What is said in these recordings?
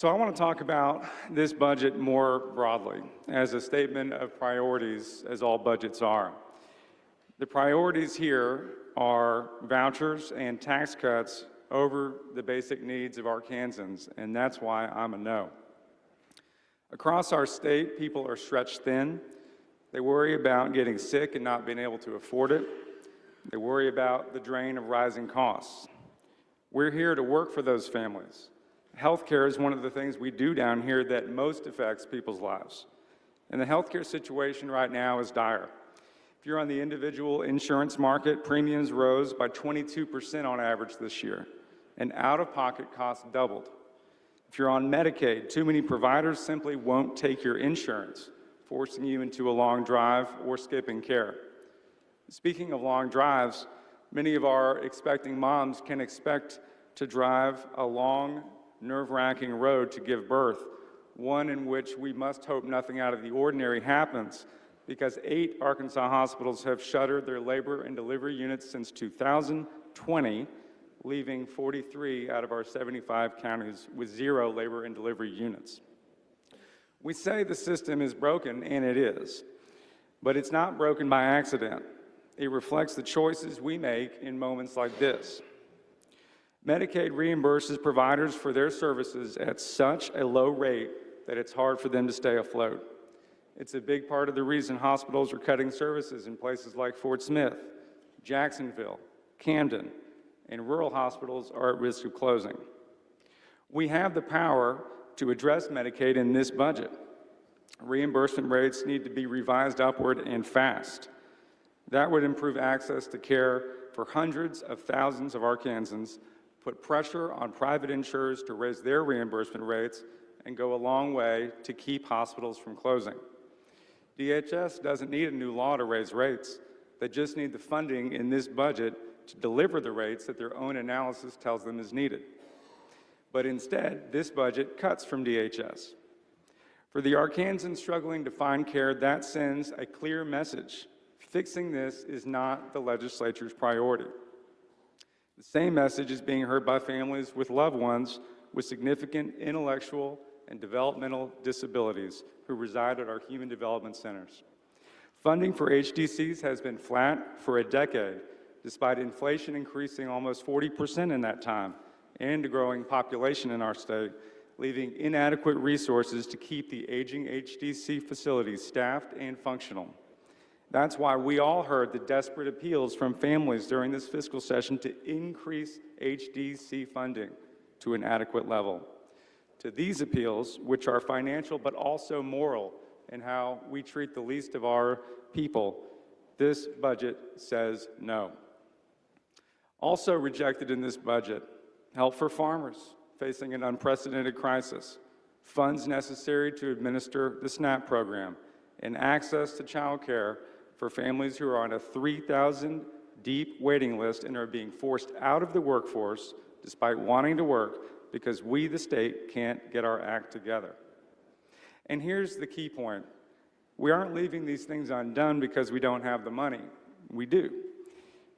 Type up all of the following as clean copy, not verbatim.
So I want to talk about this budget more broadly as a statement of priorities, as all budgets are. The priorities here are vouchers and tax cuts over the basic needs of Arkansans, and that's why I'm a no. Across our state, people are stretched thin. They worry about getting sick and not being able to afford it. They worry about the drain of rising costs. We're here to work for those families. Healthcare is one of the things we do down here that most affects people's lives. And the healthcare situation right now is dire. If you're on the individual insurance market, premiums rose by 22% on average this year, and out-of-pocket costs doubled. If you're on Medicaid, too many providers simply won't take your insurance, forcing you into a long drive or skipping care. Speaking of long drives, many of our expecting moms can expect to drive a long, nerve-wracking road to give birth, one in which we must hope nothing out of the ordinary happens, because 8 Arkansas hospitals have shuttered their labor and delivery units since 2020, leaving 43 out of our 75 counties with 0 labor and delivery units. We say the system is broken, and it is, but it's not broken by accident. It reflects the choices we make in moments like this. Medicaid reimburses providers for their services at such a low rate that it's hard for them to stay afloat. It's a big part of the reason hospitals are cutting services in places like Fort Smith, Jacksonville, Camden, and rural hospitals are at risk of closing. We have the power to address Medicaid in this budget. Reimbursement rates need to be revised upward and fast. That would improve access to care for hundreds of thousands of Arkansans, put pressure on private insurers to raise their reimbursement rates, and go a long way to keep hospitals from closing. DHS doesn't need a new law to raise rates. They just need the funding in this budget to deliver the rates that their own analysis tells them is needed. But instead, this budget cuts from DHS. For the Arkansans struggling to find care, that sends a clear message. Fixing this is not the legislature's priority. The same message is being heard by families with loved ones with significant intellectual and developmental disabilities who reside at our human development centers. Funding for HDCs has been flat for a decade, despite inflation increasing almost 40% in that time and a growing population in our state, leaving inadequate resources to keep the aging HDC facilities staffed and functional. That's why we all heard the desperate appeals from families during this fiscal session to increase HDC funding to an adequate level. To these appeals, which are financial but also moral in how we treat the least of our people, this budget says no. Also rejected in this budget, help for farmers facing an unprecedented crisis, funds necessary to administer the SNAP program, and access to child care for families who are on a 3,000 deep waiting list and are being forced out of the workforce despite wanting to work because we, the state, can't get our act together. And here's the key point. We aren't leaving these things undone because we don't have the money. We do.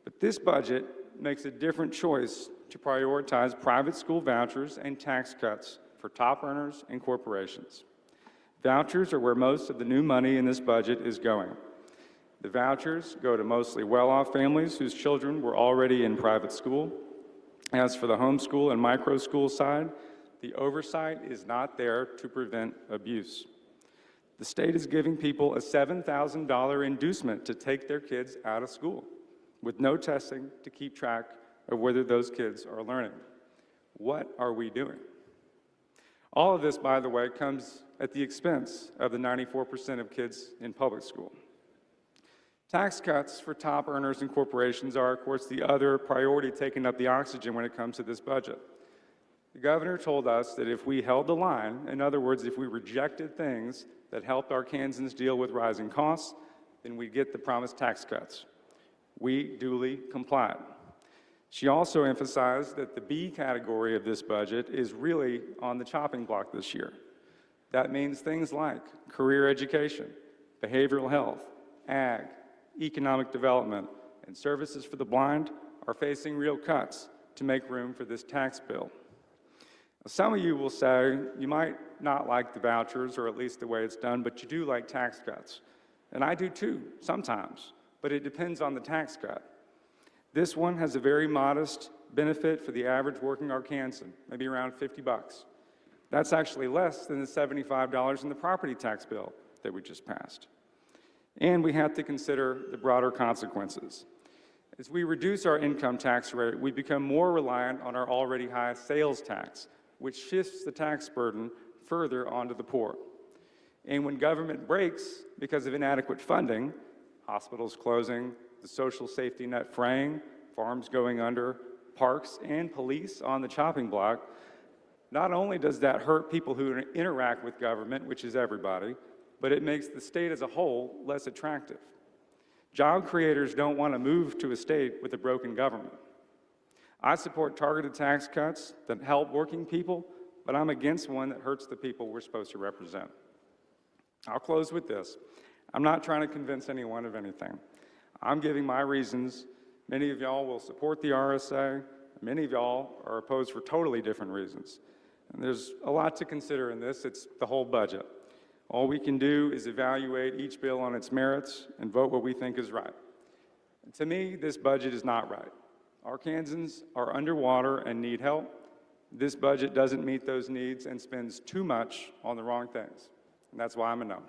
But this budget makes a different choice to prioritize private school vouchers and tax cuts for top earners and corporations. Vouchers are where most of the new money in this budget is going. The vouchers go to mostly well-off families whose children were already in private school. As for the homeschool and micro-school side, the oversight is not there to prevent abuse. The state is giving people a $7,000 inducement to take their kids out of school, with no testing to keep track of whether those kids are learning. What are we doing? All of this, by the way, comes at the expense of the 94% of kids in public school. Tax cuts for top earners and corporations are, of course, the other priority taking up the oxygen when it comes to this budget. The governor told us that if we held the line, in other words, if we rejected things that helped Arkansans deal with rising costs, then we'd get the promised tax cuts. We duly complied. She also emphasized that the B category of this budget is really on the chopping block this year. That means things like career education, behavioral health, ag, economic development, and services for the blind are facing real cuts to make room for this tax bill. Some of you will say you might not like the vouchers, or at least the way it's done, but you do like tax cuts. And I do too, sometimes, but it depends on the tax cut. This one has a very modest benefit for the average working Arkansan, maybe around 50 bucks. That's actually less than the $75 in the property tax bill that we just passed. And we have to consider the broader consequences. As we reduce our income tax rate, we become more reliant on our already high sales tax, which shifts the tax burden further onto the poor. And when government breaks because of inadequate funding, hospitals closing, the social safety net fraying, farms going under, parks and police on the chopping block, not only does that hurt people who interact with government, which is everybody, but it makes the state as a whole less attractive. Job creators don't want to move to a state with a broken government. I support targeted tax cuts that help working people, but I'm against one that hurts the people we're supposed to represent. I'll close with this. I'm not trying to convince anyone of anything. I'm giving my reasons. Many of y'all will support the RSA. Many of y'all are opposed for totally different reasons. And there's a lot to consider in this. It's the whole budget. All we can do is evaluate each bill on its merits and vote what we think is right. And to me, this budget is not right. Arkansans are underwater and need help. This budget doesn't meet those needs and spends too much on the wrong things. And that's why I'm a no.